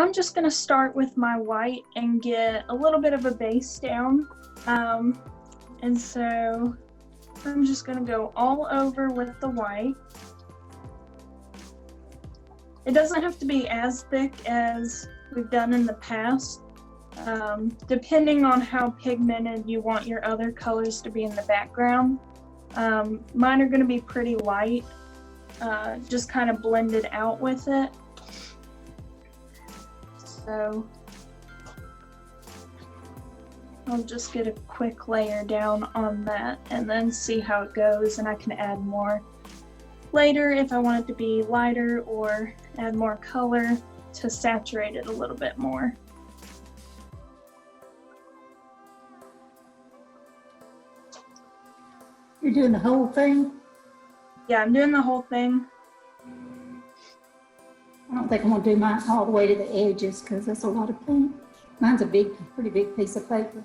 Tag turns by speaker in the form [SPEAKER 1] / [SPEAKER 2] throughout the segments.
[SPEAKER 1] I'm just going to start with my white and get a little bit of a base down. And so I'm just going to go all over with the white. It doesn't have to be as thick as we've done in the past. Depending on how pigmented you want your other colors to be in the background. Mine are going to be pretty light, just kind of blended out with it. So I'll just get a quick layer down on that and then see how it goes, and I can add more later if I want it to be lighter or add more color to saturate it a little bit more.
[SPEAKER 2] You're doing the whole thing?
[SPEAKER 1] Yeah, I'm doing the whole thing.
[SPEAKER 2] I don't think I'm gonna do mine all the way to the edges because that's a lot of paint. Mine's a pretty big piece of paper.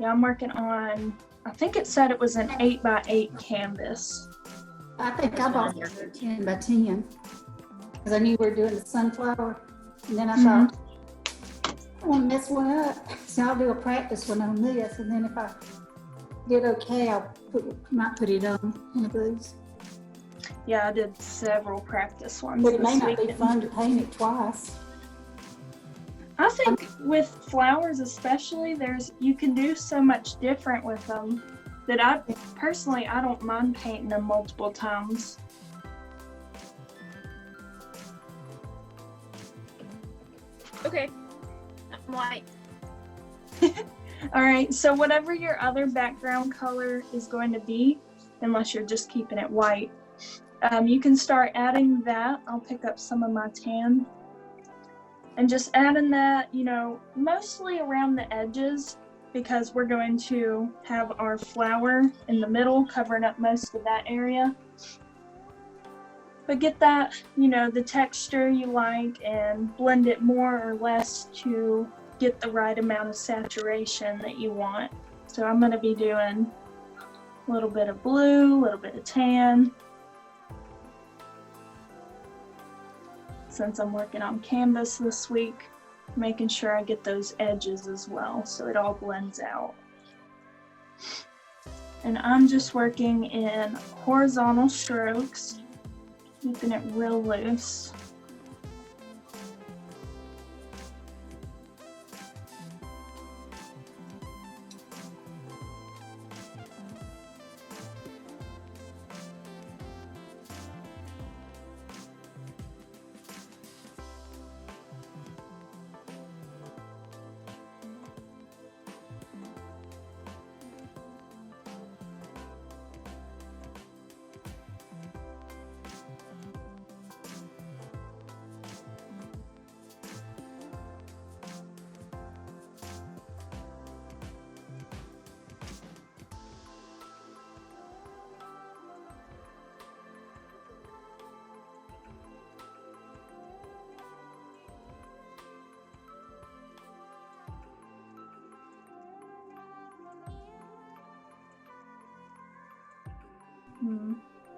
[SPEAKER 1] Yeah, I'm working on, I think it said it was an 8x8 canvas.
[SPEAKER 2] I think I bought 10 by 10 because I knew we were doing the sunflower, and then I thought, I want to mess one up, so I'll do a practice one on this, and then if I did okay, might put it on one of those.
[SPEAKER 1] Yeah, I did several practice ones.
[SPEAKER 2] But it may not be fun to paint it twice.
[SPEAKER 1] I think with flowers especially, you can do so much different with them that I don't mind painting them multiple times.
[SPEAKER 3] Okay, I'm white.
[SPEAKER 1] All right, so whatever your other background color is going to be, unless you're just keeping it white, you can start adding that. I'll pick up some of my tan and just adding that, mostly around the edges, because we're going to have our flower in the middle covering up most of that area. But get that, the texture you like and blend it more or less to get the right amount of saturation that you want. So I'm going to be doing a little bit of blue, a little bit of tan. Since I'm working on canvas this week, making sure I get those edges as well so it all blends out. And I'm just working in horizontal strokes, keeping it real loose.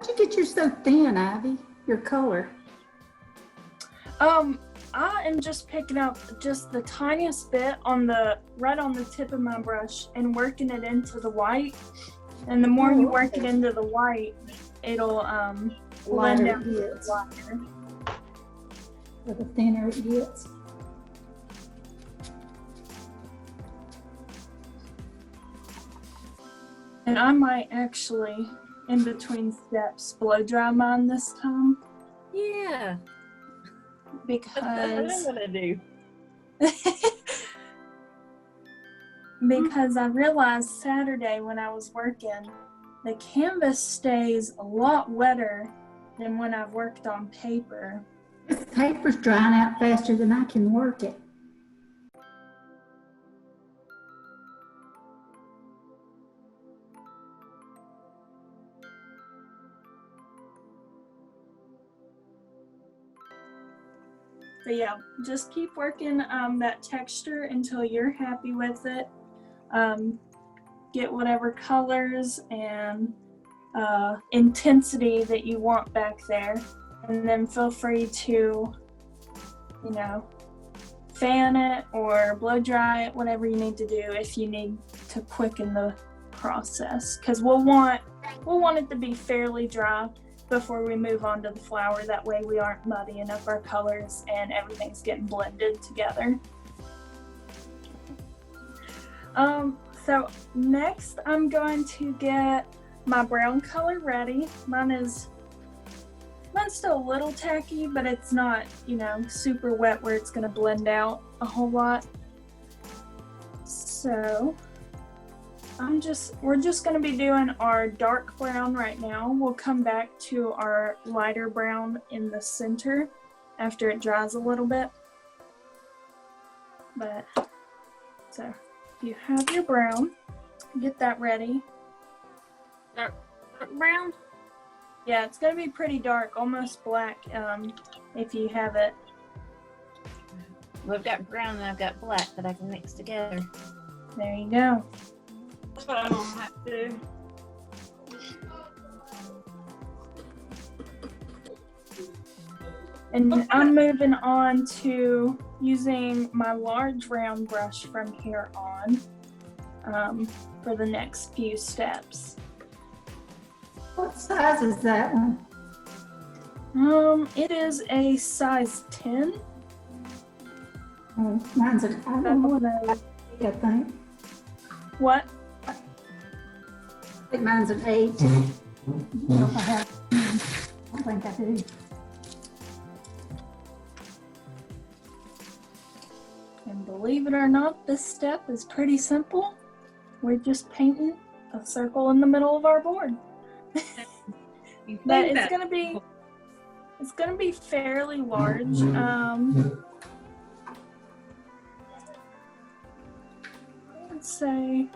[SPEAKER 2] How'd you get yours so thin, Ivy? Your color?
[SPEAKER 1] I am just picking up just the tiniest bit right on the tip of my brush and working it into the white. And the more you work it into the white, it'll blend out lighter.
[SPEAKER 2] The thinner it gets.
[SPEAKER 1] And I might actually, in between steps, blow dry mine this time.
[SPEAKER 3] Yeah.
[SPEAKER 1] Because
[SPEAKER 3] That's what I'm gonna do.
[SPEAKER 1] Because I realized Saturday when I was working, the canvas stays a lot wetter than when I've worked on paper.
[SPEAKER 2] This paper's drying out faster than I can work it.
[SPEAKER 1] But yeah, just keep working that texture until you're happy with it. Get whatever colors and intensity that you want back there. And then feel free to, you know, fan it or blow dry it, whatever you need to do if you need to quicken the process. Because we'll want it to be fairly dry before we move on to the flour. That way we aren't muddying up our colors and everything's getting blended together. So next I'm going to get my brown color ready. Mine's still a little tacky, but it's not, you know, super wet where it's going to blend out a whole lot. So we're just going to be doing our dark brown right now. We'll come back to our lighter brown in the center after it dries a little bit. But so if you have your brown, get that ready.
[SPEAKER 3] Dark brown?
[SPEAKER 1] Yeah, it's going to be pretty dark, almost black, if you have it.
[SPEAKER 3] Well, I've got brown and I've got black that I can mix together.
[SPEAKER 1] There you go.
[SPEAKER 3] That's what I'm gonna have to do.
[SPEAKER 1] And I'm moving on to using my large round brush from here on for the next few steps.
[SPEAKER 2] What size is that one?
[SPEAKER 1] It is a size 10.
[SPEAKER 2] Oh, mine's I don't know what I think.
[SPEAKER 1] What?
[SPEAKER 2] I think mine's an 8. I don't know if I have. I don't think I do.
[SPEAKER 1] And believe it or not, this step is pretty simple. We're just painting a circle in the middle of our board. But it's gonna be fairly large. Let's say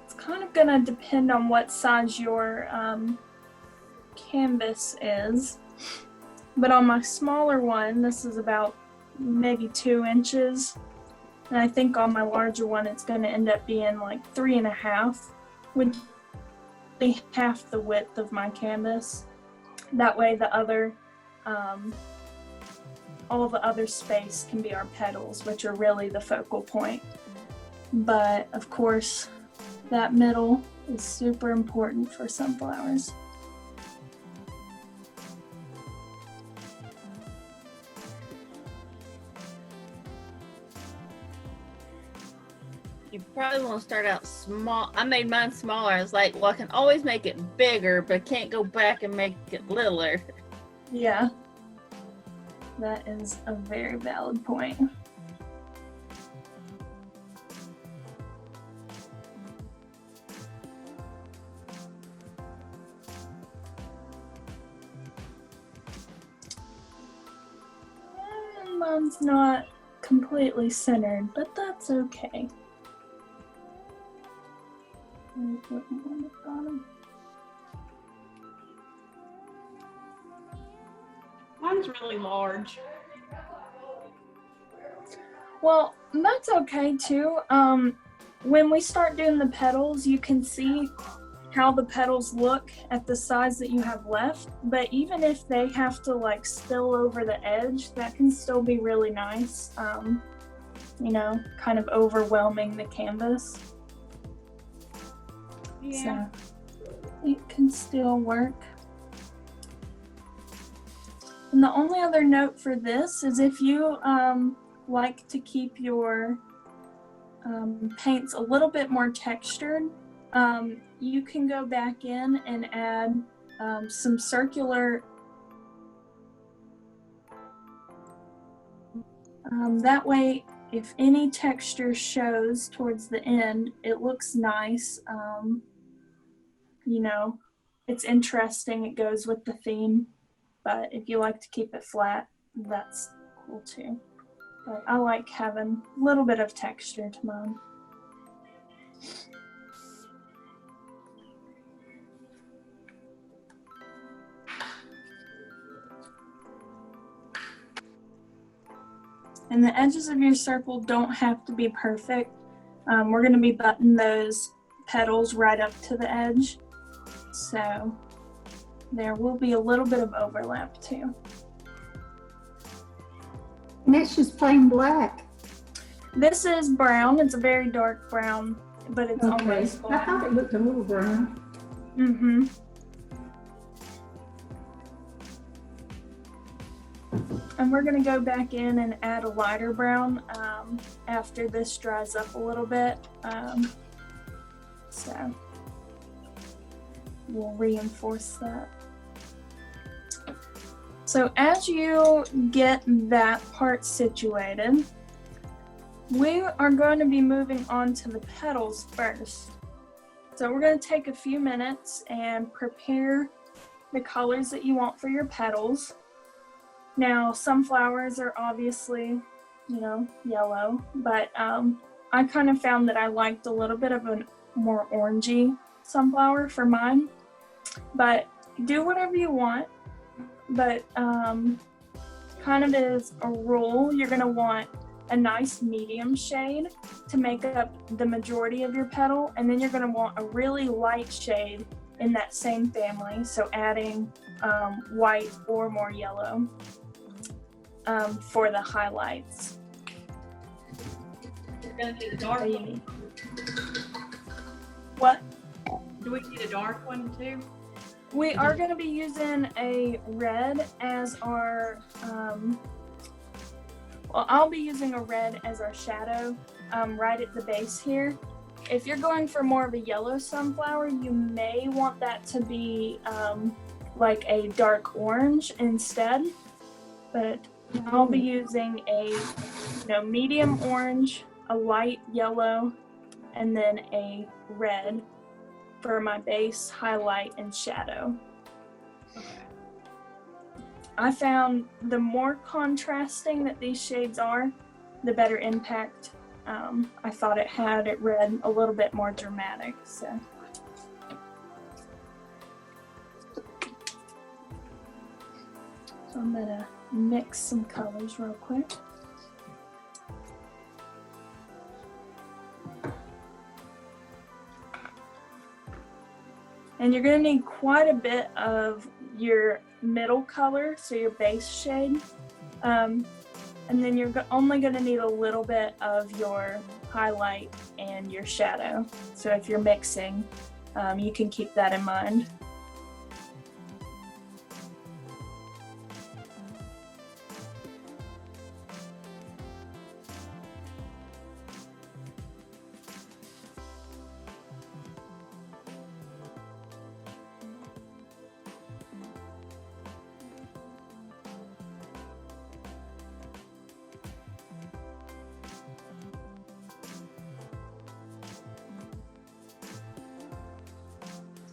[SPEAKER 1] it's kind of gonna depend on what size your canvas is. But on my smaller one, this is about maybe 2 inches. And I think on my larger one, it's going to end up being like 3.5, with half the width of my canvas. That way the other, all the other space can be our petals, which are really the focal point. But of course, that middle is super important for sunflowers.
[SPEAKER 3] You probably want to start out small. I made mine smaller. I was like, well, I can always make it bigger, but I can't go back and make it littler.
[SPEAKER 1] Yeah, that is a very valid point. And mine's not completely centered, but that's okay.
[SPEAKER 4] Mine's really large.
[SPEAKER 1] Well, that's okay too. When we start doing the petals, you can see how the petals look at the size that you have left. But even if they have to like spill over the edge, that can still be really nice. You know, kind of overwhelming the canvas.
[SPEAKER 4] Yeah.
[SPEAKER 1] So it can still work. And the only other note for this is if you like to keep your paints a little bit more textured, you can go back in and add some circular, that way if any texture shows towards the end, it looks nice. You know, it's interesting, it goes with the theme, but if you like to keep it flat, that's cool too. But I like having a little bit of texture to mine. And the edges of your circle don't have to be perfect. We're going to be buttoning those petals right up to the edge. So there will be a little bit of overlap too.
[SPEAKER 2] And that's just plain black.
[SPEAKER 1] This is brown. It's a very dark brown, but it's
[SPEAKER 2] Okay.
[SPEAKER 1] almost
[SPEAKER 2] I
[SPEAKER 1] black.
[SPEAKER 2] thought it looked a little brown.
[SPEAKER 1] Mm-hmm. And we're gonna go back in and add a lighter brown after this dries up a little bit. So we'll reinforce that. So as you get that part situated, we are going to be moving on to the petals first. So we're going to take a few minutes and prepare the colors that you want for your petals. Now, some flowers are obviously, yellow, but I kind of found that I liked a little bit of a more orangey sunflower for mine. But do whatever you want, but kind of as a rule, you're going to want a nice medium shade to make up the majority of your petal, and then you're going to want a really light shade in that same family, so adding white or more yellow for the highlights.
[SPEAKER 4] We're gonna need a dark one.
[SPEAKER 1] What?
[SPEAKER 4] Do we need a dark one too?
[SPEAKER 1] We are going to be using a red as our I'll be using a red as our shadow right at the base here. If you're going for more of a yellow sunflower, you may want that to be like a dark orange instead, but I'll be using a medium orange, a light yellow, and then a red for my base, highlight, and shadow. I found the more contrasting that these shades are, the better impact I thought it had. It read a little bit more dramatic. So I'm gonna mix some colors real quick. And you're gonna need quite a bit of your middle color, so your base shade. And then you're only gonna need a little bit of your highlight and your shadow. So if you're mixing, you can keep that in mind.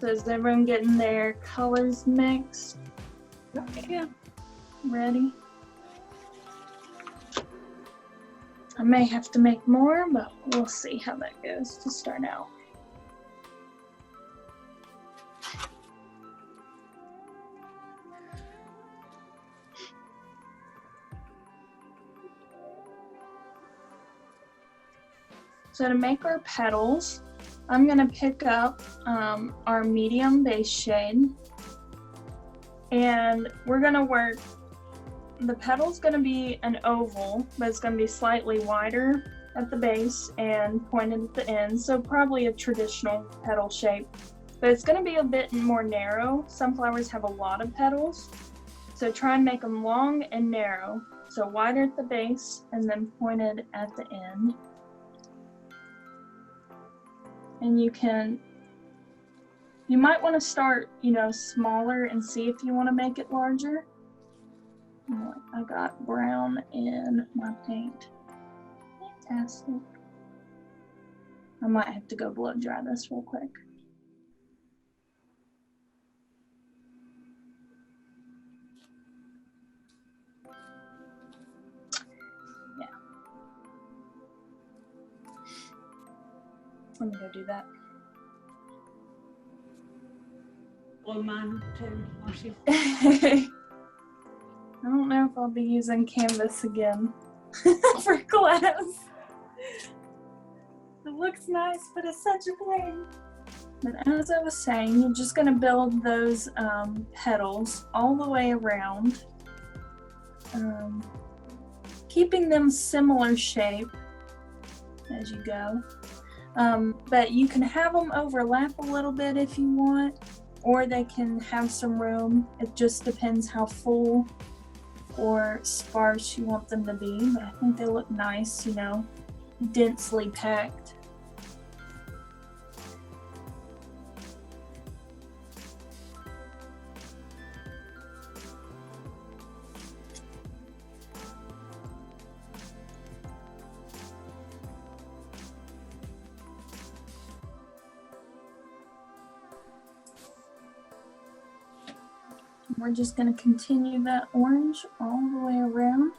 [SPEAKER 1] So is everyone getting their colors mixed?
[SPEAKER 3] Yeah.
[SPEAKER 1] Ready? I may have to make more, but we'll see how that goes to start out. So to make our petals, I'm gonna pick up our medium base shade, and we're gonna work, the petal's gonna be an oval, but it's gonna be slightly wider at the base and pointed at the end, so probably a traditional petal shape, but it's gonna be a bit more narrow. Sunflowers have a lot of petals, so try and make them long and narrow, so wider at the base and then pointed at the end. And you might want to start, smaller and see if you want to make it larger. I got brown in my paint. Fantastic. I might have to go blow dry this real quick. Yeah. Let me go do that.
[SPEAKER 4] Blow mine too, Marcy.
[SPEAKER 1] I don't know if I'll be using canvas again for class. It looks nice, but it's such a pain. But as I was saying, you're just going to build those petals all the way around, keeping them similar shape as you go. But you can have them overlap a little bit if you want, or they can have some room. It just depends how full or sparse you want them to be, but I think they look nice, you know, densely packed. We're just going to continue that orange all the way around.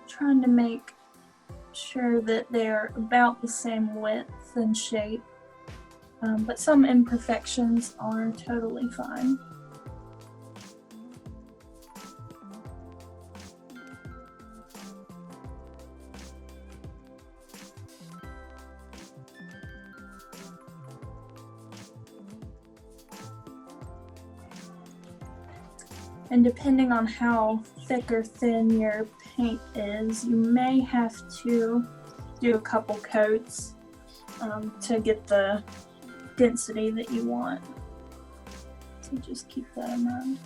[SPEAKER 1] Trying to make sure that they're about the same width and shape, but some imperfections are totally fine. And depending on how thick or thin your paint is, you may have to do a couple coats to get the density that you want. So just keep that in mind.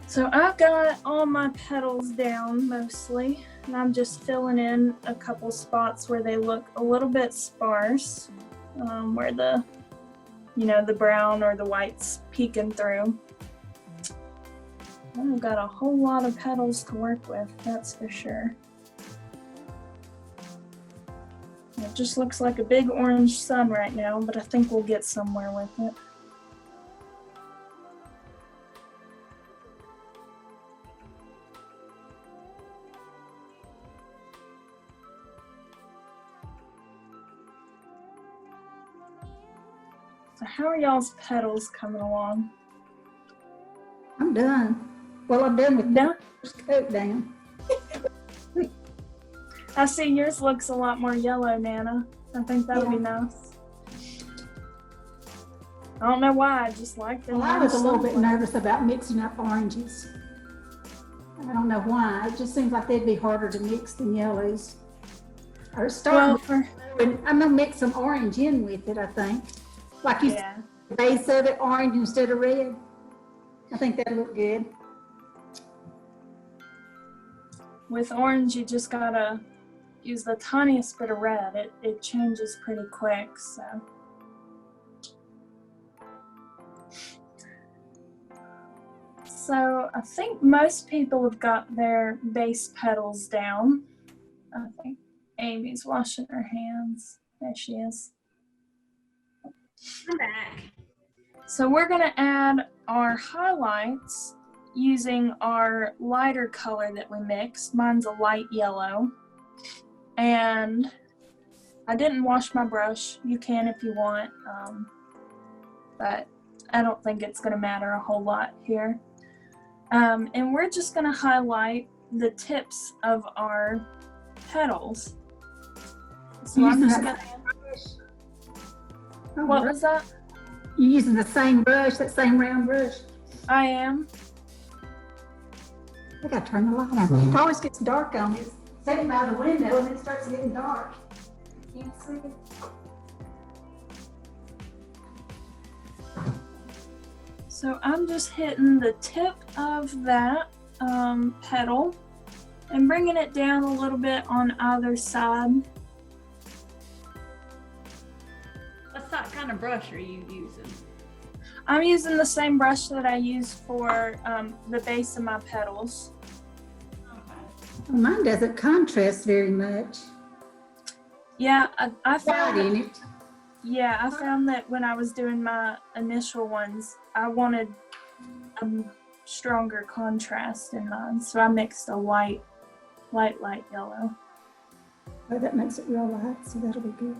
[SPEAKER 1] So I've got all my petals down mostly, and I'm just filling in a couple spots where they look a little bit sparse, where the, you know, the brown or the white's peeking through. I've got a whole lot of petals to work with, that's for sure. It just looks like a big orange sun right now, but I think we'll get somewhere with it. So how are y'all's petals coming along?
[SPEAKER 2] I'm done. Well, I'm done with that first coat down.
[SPEAKER 1] I see yours looks a lot more yellow, Nana. I think that'll be nice. I don't know why, I just like them.
[SPEAKER 2] Well, I was a little bit nervous about mixing up oranges. I don't know why. It just seems like they'd be harder to mix than yellows. Or start I'm gonna mix some orange in with it, I think. Like you said, the base of it orange instead of red. I think that'll look good.
[SPEAKER 1] With orange, you just gotta use the tiniest bit of red. It changes pretty quick, so. So I think most people have got their base petals down. I think Amy's washing her hands. There she is.
[SPEAKER 4] I'm back.
[SPEAKER 1] So we're gonna add our highlights using our lighter color that we mixed. Mine's a light yellow. And I didn't wash my brush. You can if you want, but I don't think it's gonna matter a whole lot here. And we're just gonna highlight the tips of our petals. So
[SPEAKER 2] You
[SPEAKER 1] I'm
[SPEAKER 2] using
[SPEAKER 1] just
[SPEAKER 2] that
[SPEAKER 1] gonna,
[SPEAKER 2] same brush? Oh,
[SPEAKER 1] what
[SPEAKER 2] right.
[SPEAKER 1] was that?
[SPEAKER 2] You using the same brush, that same round brush?
[SPEAKER 1] I am.
[SPEAKER 2] I gotta turn the light on. It always gets dark on me. Sitting by the window and it starts getting dark. Can't see.
[SPEAKER 1] So I'm just hitting the tip of that petal and bringing it down a little bit on either side.
[SPEAKER 4] What kind of brush are you using?
[SPEAKER 1] I'm using the same brush that I use for the base of my petals.
[SPEAKER 2] Well, mine doesn't contrast very much.
[SPEAKER 1] Yeah, I
[SPEAKER 2] White
[SPEAKER 1] found
[SPEAKER 2] in it.
[SPEAKER 1] yeah, I found that when I was doing my initial ones, I wanted a stronger contrast in mine, so I mixed a light yellow.
[SPEAKER 2] Oh, that makes it real light, so that'll be good.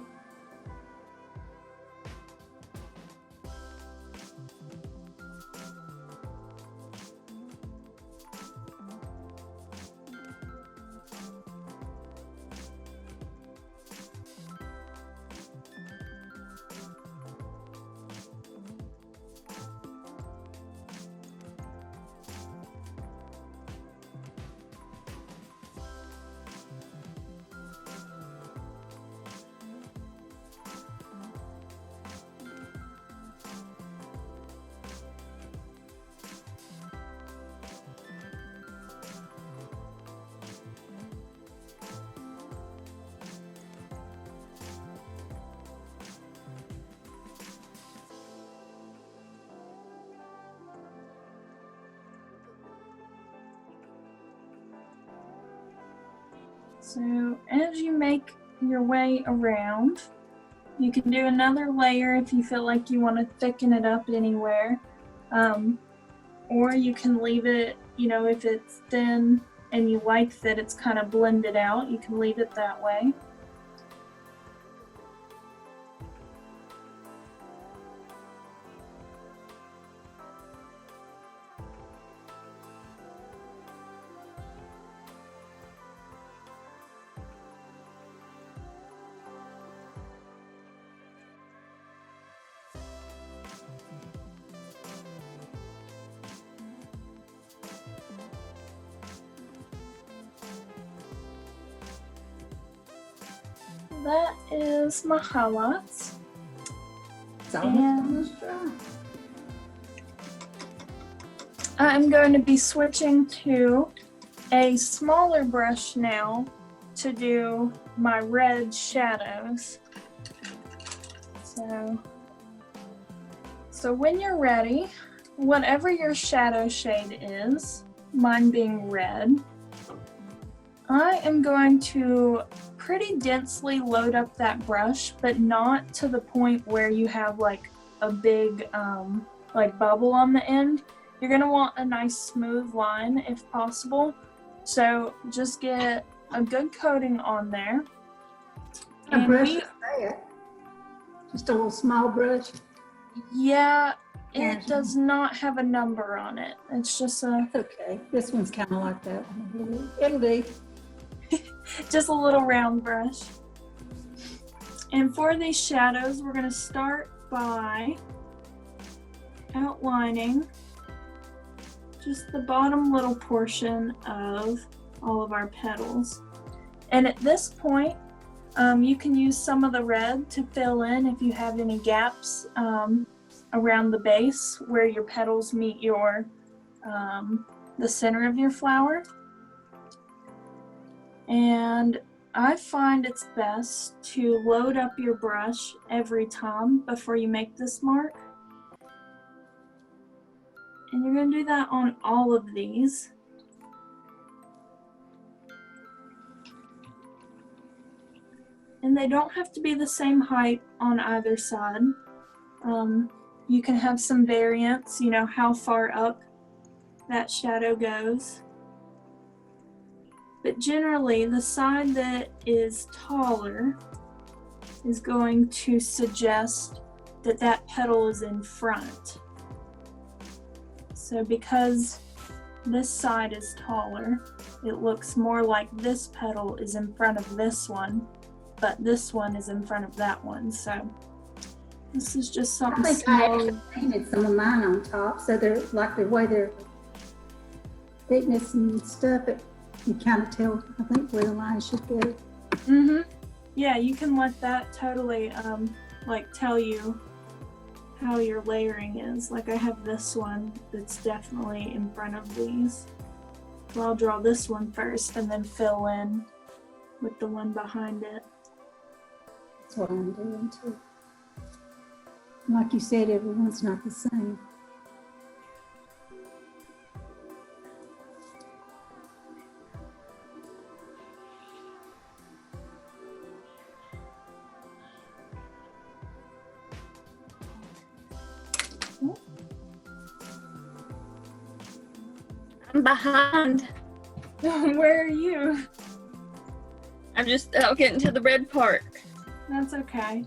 [SPEAKER 1] So as you make your way around, you can do another layer if you feel like you want to thicken it up anywhere. Or you can leave it, you know, if it's thin and you like that it's kind of blended out, you can leave it that way. That is my highlights.
[SPEAKER 2] It's almost dry.
[SPEAKER 1] I'm going to be switching to a smaller brush now to do my red shadows. So when you're ready, whatever your shadow shade is, mine being red, I am going to pretty densely load up that brush, but not to the point where you have like a big like bubble on the end. You're gonna want a nice smooth line if possible. So just get a good coating on there.
[SPEAKER 2] A brush is that? Just a little small brush.
[SPEAKER 1] Yeah, it
[SPEAKER 2] Yeah.
[SPEAKER 1] does not have a number on it. It's just
[SPEAKER 2] Okay, this one's kind of like that one. It'll do.
[SPEAKER 1] just a little round brush. And for these shadows, we're gonna start by outlining just the bottom little portion of all of our petals. And at this point, you can use some of the red to fill in if you have any gaps around the base where your petals meet your the center of your flower. And I find it's best to load up your brush every time before you make this mark. And you're going to do that on all of these. And they don't have to be the same height on either side. You can have some variance, you know, how far up that shadow goes. But generally, the side that is taller is going to suggest that that petal is in front. So because this side is taller, it looks more like this petal is in front of this one but this one is in front of that one. So this is just
[SPEAKER 2] I
[SPEAKER 1] something
[SPEAKER 2] think I
[SPEAKER 1] small.
[SPEAKER 2] actually painted some of mine on top, so they're like the way their thickness and stuff, you kind of tell, I think, where the line should go.
[SPEAKER 1] Mm-hmm. Yeah, you can let that totally like tell you how your layering is. Like I have this one that's definitely in front of these. So I'll draw this one first and then fill in with the one behind it.
[SPEAKER 2] That's what I'm doing too. Like you said, everyone's not the same.
[SPEAKER 3] I'm behind.
[SPEAKER 1] Where are you?
[SPEAKER 3] I'm just out getting to the red part.
[SPEAKER 1] That's okay.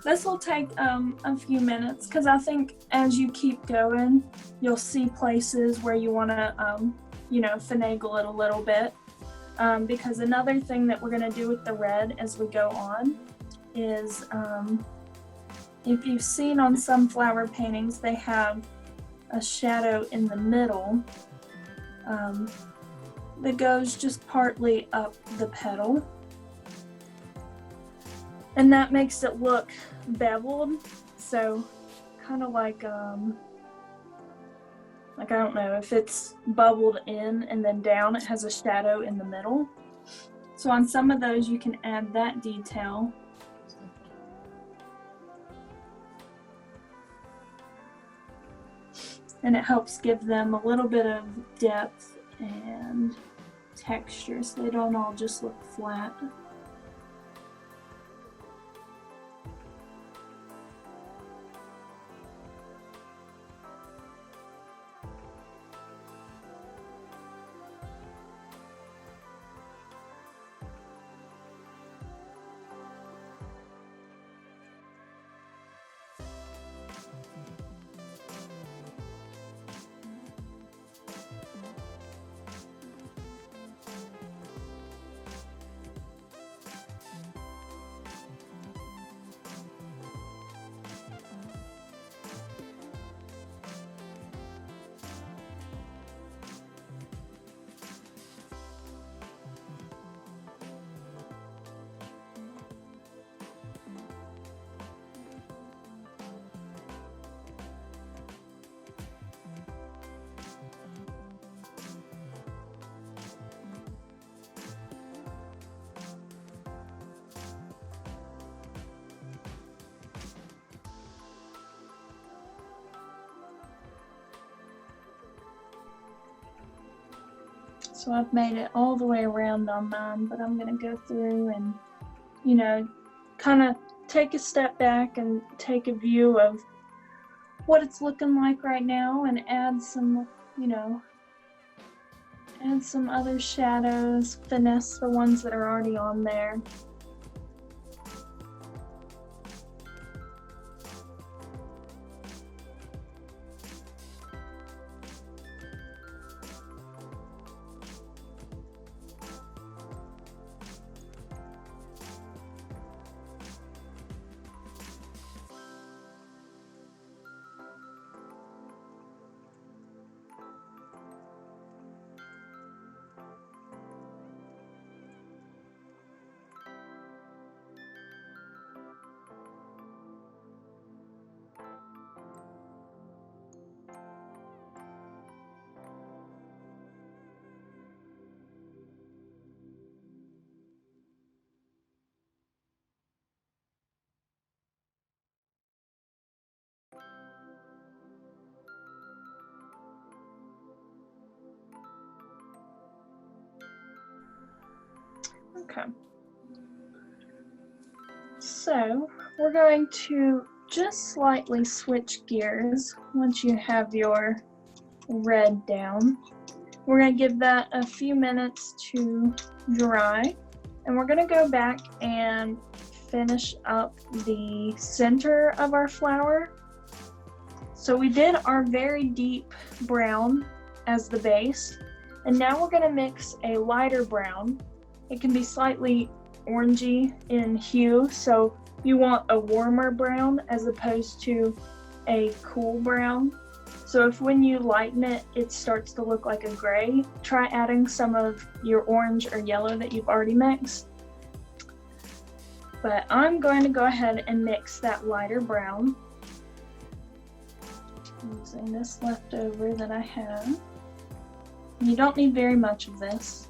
[SPEAKER 1] This will take a few minutes because I think as you keep going, you'll see places where you want to, you know, finagle it a little bit. Because another thing that we're going to do with the red as we go on is, if you've seen on some flower paintings, they have a shadow in the middle that goes just partly up the petal. And that makes it look beveled, so kind of like I don't know, if it's bubbled in and then down, it has a shadow in the middle. So on some of those, you can add that detail. And it helps give them a little bit of depth and texture so they don't all just look flat. So I've made it all the way around on mine, but I'm going to go through and, you know, kind of take a step back and take a view of what it's looking like right now and add some, you know, add some other shadows, finesse the ones that are already on there. Okay. So we're going to just slightly switch gears once you have your red down. We're going to give that a few minutes to dry, and we're going to go back and finish up the center of our flower. So we did our very deep brown as the base, and now we're going to mix a lighter brown. It can be slightly orangey in hue, so you want a warmer brown as opposed to a cool brown. So if when you lighten it, it starts to look like a gray, try adding some of your orange or yellow that you've already mixed. But I'm going to go ahead and mix that lighter brown using this leftover that I have. You don't need very much of this.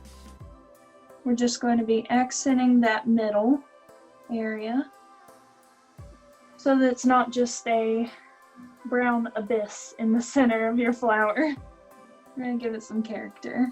[SPEAKER 1] We're just going to be accenting that middle area so that it's not just a brown abyss in the center of your flower. We're going to give it some character.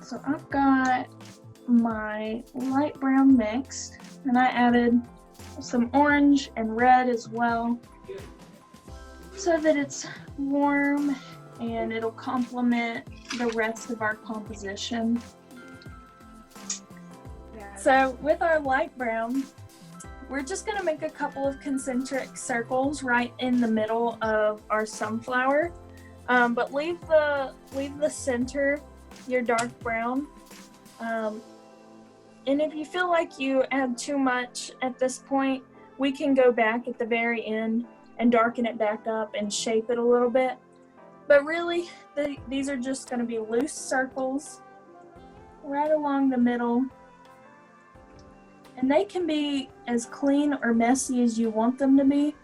[SPEAKER 1] So I've got my light brown mixed, and I added some orange and red as well so that it's warm and it'll complement the rest of our composition. So with our light brown, we're just going to make a couple of concentric circles right in the middle of our sunflower, but leave the center your dark brown. And if you feel like you add too much at this point, we can go back at the very end and darken it back up and shape it a little bit. But really, these are just going to be loose circles right along the middle. And they can be as clean or messy as you want them to be.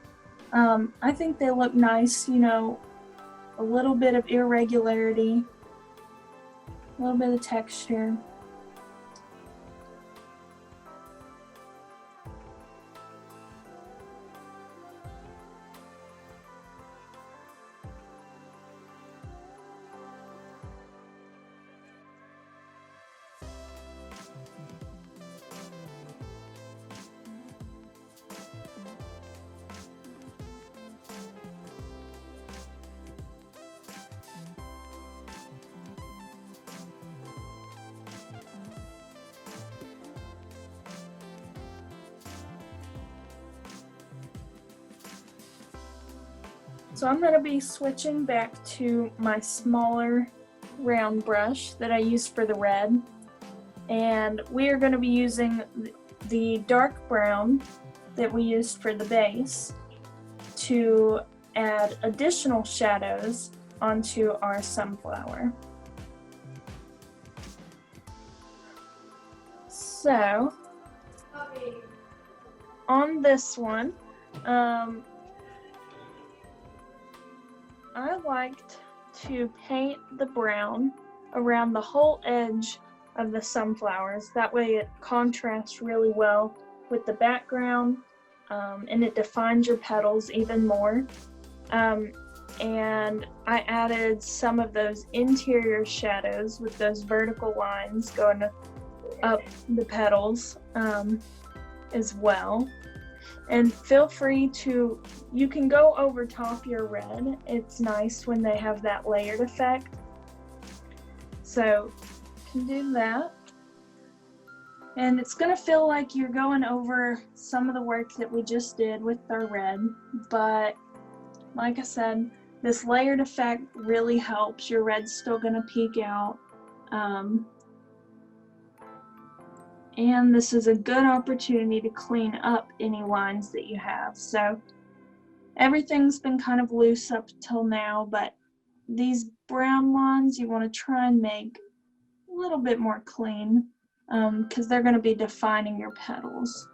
[SPEAKER 1] I think they look nice, you know, a little bit of irregularity, a little bit of texture. So I'm going to be switching back to my smaller round brush that I used for the red. And we are going to be using the dark brown that we used for the base to add additional shadows onto our sunflower. So on this one, I liked to paint the brown around the whole edge of the sunflowers. That way it contrasts really well with the background, and it defines your petals even more. And I added some of those interior shadows with those vertical lines going up the petals as well. And feel free to, you can go over top your red. It's nice when they have that layered effect. So you can do that. And it's going to feel like you're going over some of the work that we just did with our red. But like I said, this layered effect really helps. Your red's still going to peek out. And this is a good opportunity to clean up any lines that you have. So everything's been kind of loose up till now, but these brown lines you want to try and make a little bit more clean, because they're going to be defining your petals.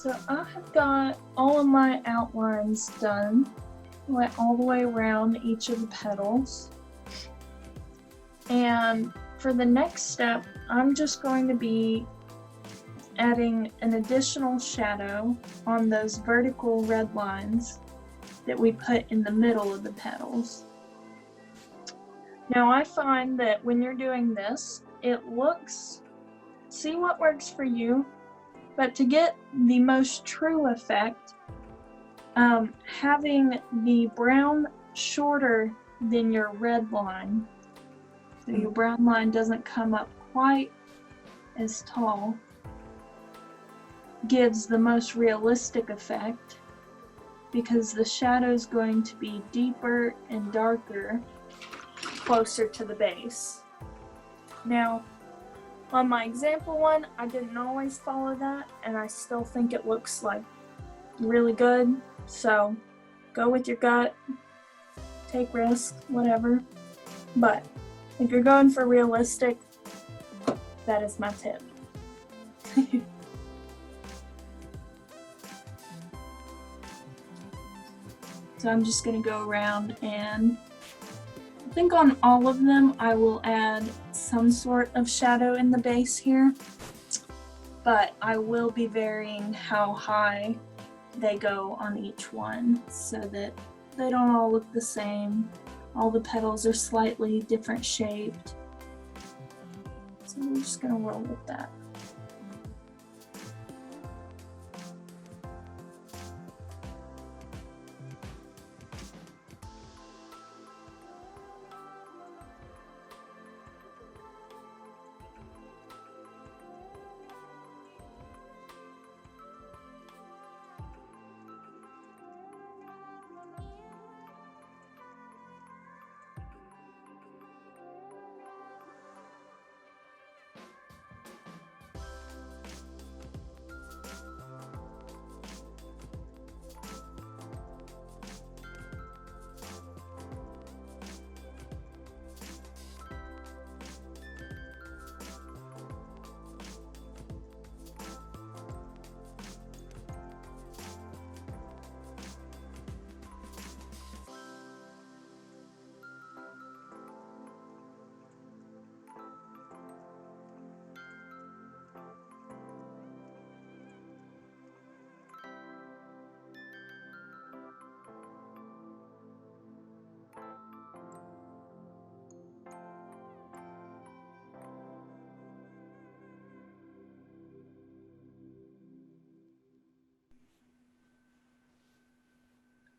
[SPEAKER 1] So I have got all of my outlines done, went all the way around each of the petals. And for the next step, I'm just going to be adding an additional shadow on those vertical red lines that we put in the middle of the petals. Now I find that when you're doing this, see what works for you, but to get the most true effect, having the brown shorter than your red line, so your brown line doesn't come up quite as tall, gives the most realistic effect, because the shadow is going to be deeper and darker closer to the base. Now, on my example one, I didn't always follow that, and I still think it looks like really good. So go with your gut, take risks, whatever. But if you're going for realistic, that is my tip. So I'm just gonna go around, and I think on all of them I will add some sort of shadow in the base here, but I will be varying how high they go on each one so that they don't all look the same. All the petals are slightly different shaped. So we're just gonna roll with that.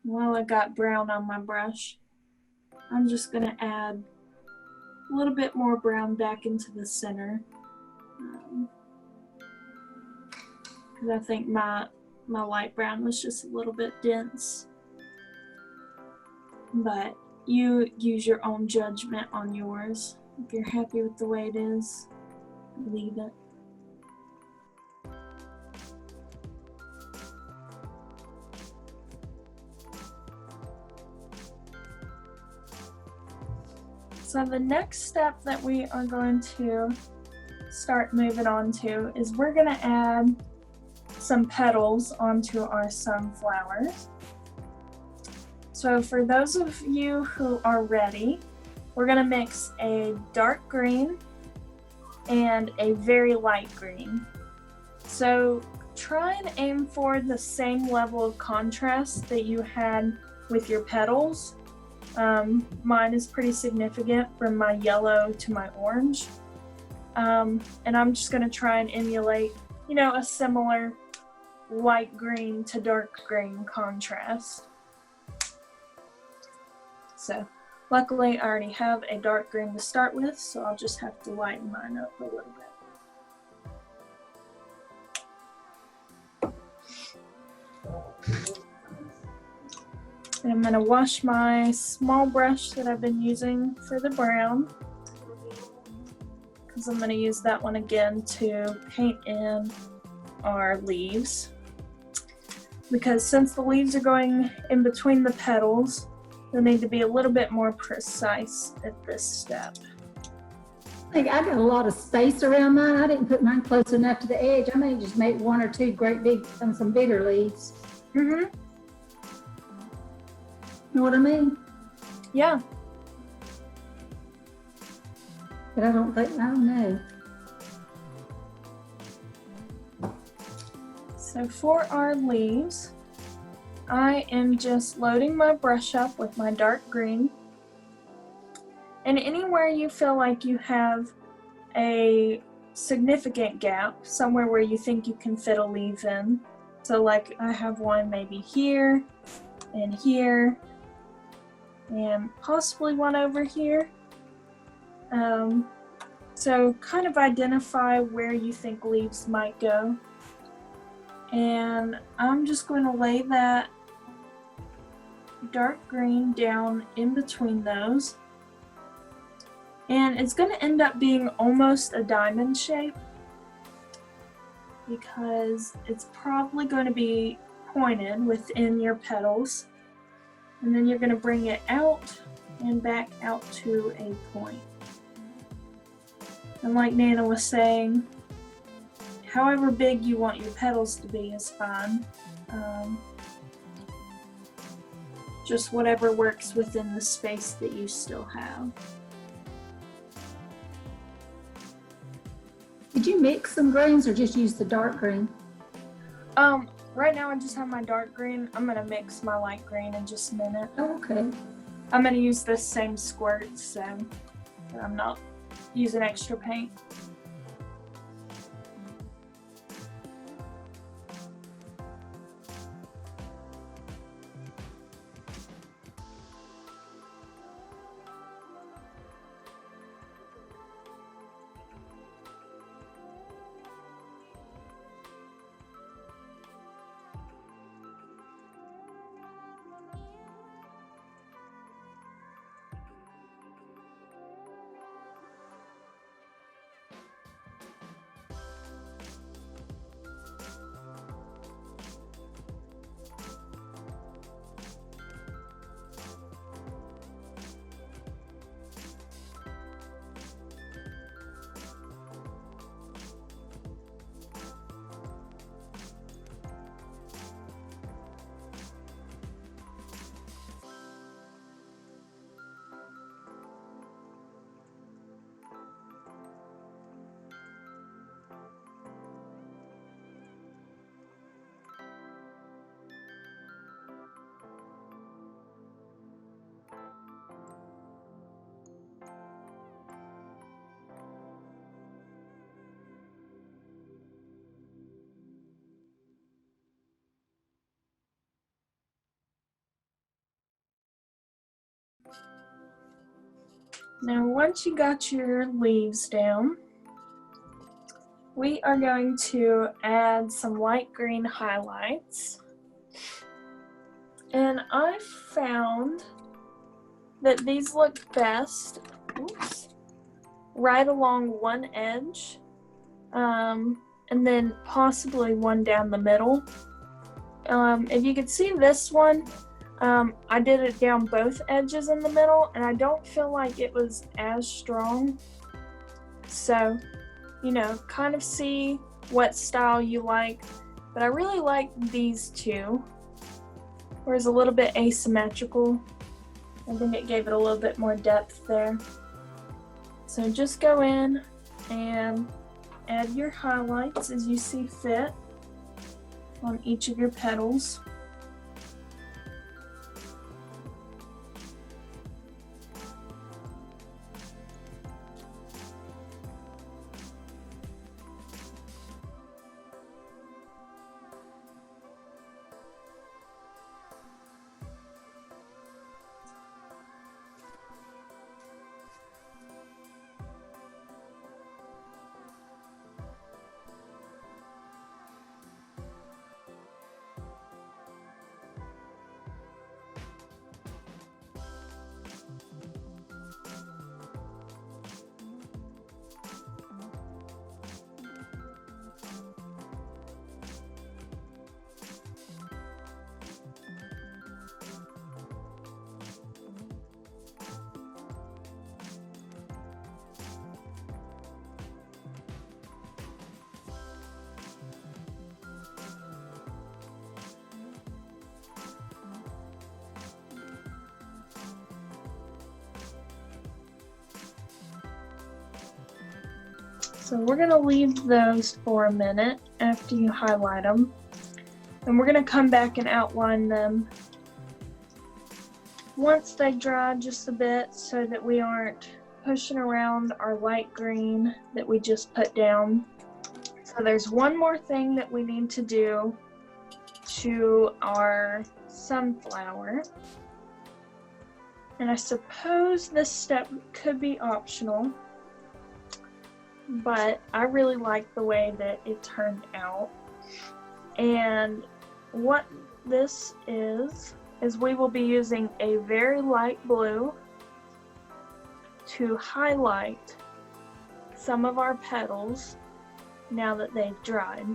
[SPEAKER 1] While I got brown on my brush, I'm just going to add a little bit more brown back into the center. Because I think my light brown was just a little bit dense. But you use your own judgment on yours. If you're happy with the way it is, leave it. So the next step that we are going to start moving on to is we're going to add some petals onto our sunflowers. So for those of you who are ready, we're going to mix a dark green and a very light green. So try and aim for the same level of contrast that you had with your petals. Mine is pretty significant from my yellow to my orange. And I'm just going to try and emulate, a similar light green to dark green contrast. So luckily I already have a dark green to start with, so I'll just have to lighten mine up a little bit. And I'm going to wash my small brush that I've been using for the brown, because I'm going to use that one again to paint in our leaves. Because since the leaves are going in between the petals, they need to be a little bit more precise at this step.
[SPEAKER 2] I think I got a lot of space around mine. I didn't put mine close enough to the edge. I may just make one or two great big, some bigger leaves.
[SPEAKER 1] Mm-hmm.
[SPEAKER 2] Know what I mean?
[SPEAKER 1] Yeah.
[SPEAKER 2] But I don't know.
[SPEAKER 1] So for our leaves, I am just loading my brush up with my dark green. And anywhere you feel like you have a significant gap, somewhere where you think you can fit a leaf in. So like I have one maybe here and here and possibly one over here. So kind of identify where you think leaves might go. And I'm just going to lay that dark green down in between those. And it's going to end up being almost a diamond shape because it's probably going to be pointed within your petals. And then you're going to bring it out and back out to a point. And like Nana was saying, however big you want your petals to be is fine. Just whatever works within the space that you still have.
[SPEAKER 2] Did you mix some greens or just use the dark green?
[SPEAKER 1] Right now I just have my dark green. I'm gonna mix my light green in just a minute.
[SPEAKER 2] Oh, okay.
[SPEAKER 1] I'm gonna use this same squirt, so I'm not using extra paint. Now once you got your leaves down, we are going to add some light green highlights. And I found that these look best, right along one edge, and then possibly one down the middle. If you could see this one, I did it down both edges in the middle, and I don't feel like it was as strong. So, you know, kind of see what style you like. But I really like these two, where it's a little bit asymmetrical. I think it gave it a little bit more depth there. So just go in and add your highlights as you see fit on each of your petals. So we're gonna leave those for a minute after you highlight them. And we're gonna come back and outline them once they dry just a bit so that we aren't pushing around our light green that we just put down. So there's one more thing that we need to do to our sunflower. And I suppose this step could be optional, but I really like the way that it turned out. And what this is we will be using a very light blue to highlight some of our petals now that they've dried.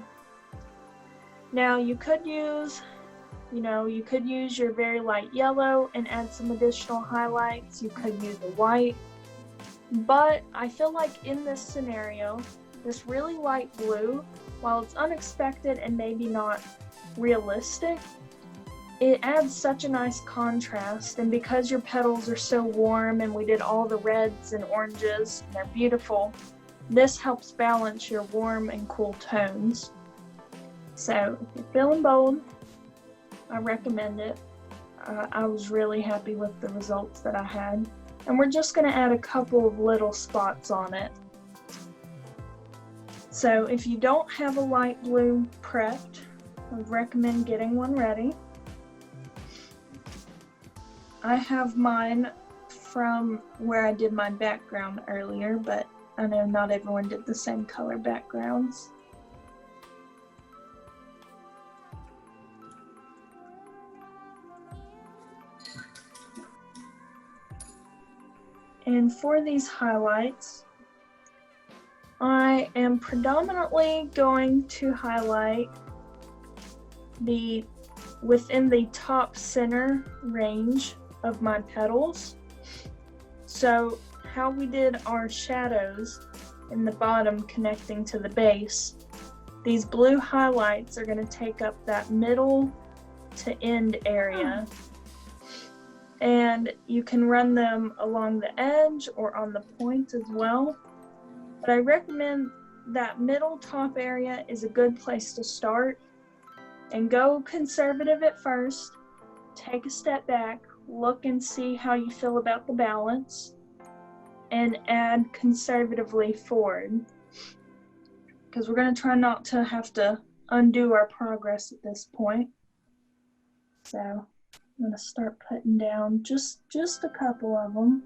[SPEAKER 1] Now you could use your very light yellow and add some additional highlights. You could use a white, but I feel like in this scenario, this really light blue, while it's unexpected and maybe not realistic, it adds such a nice contrast. And because your petals are so warm and we did all the reds and oranges and they're beautiful, this helps balance your warm and cool tones. So if you're feeling bold, I recommend it. I was really happy with the results that I had. And we're just going to add a couple of little spots on it. So if you don't have a light blue prepped, I would recommend getting one ready. I have mine from where I did my background earlier, but I know not everyone did the same color backgrounds. And for these highlights, I am predominantly going to highlight within the top center range of my petals. So how we did our shadows in the bottom connecting to the base, these blue highlights are going to take up that middle to end area. And you can run them along the edge or on the point as well. But I recommend that middle top area is a good place to start. And go conservative at first. Take a step back, look and see how you feel about the balance, and add conservatively forward. Because we're going to try not to have to undo our progress at this point. So I'm going to start putting down just a couple of them.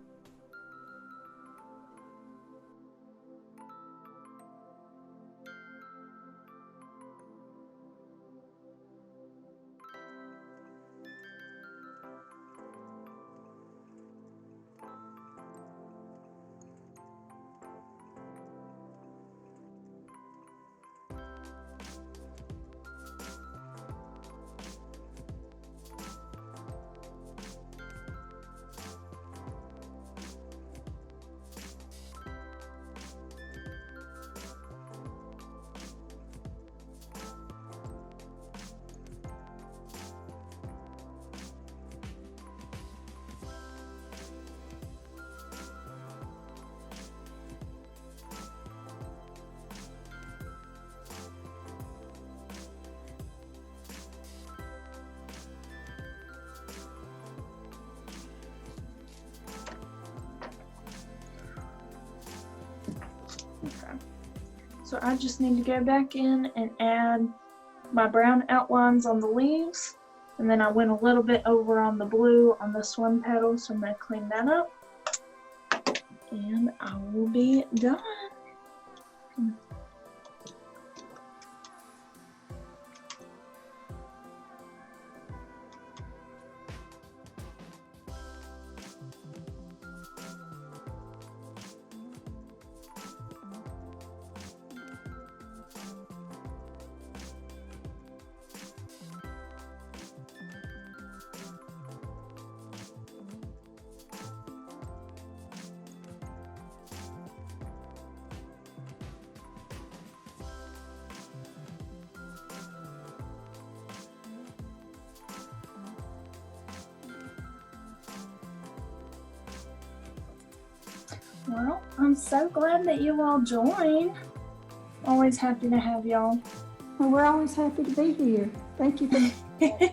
[SPEAKER 1] Okay. So I just need to go back in and add my brown outlines on the leaves, and then I went a little bit over on the blue on this one petal, so I'm going to clean that up and I will be done. Well, I'm so glad that you all joined. Always happy to have y'all.
[SPEAKER 2] Well, we're always happy to be here. Thank you for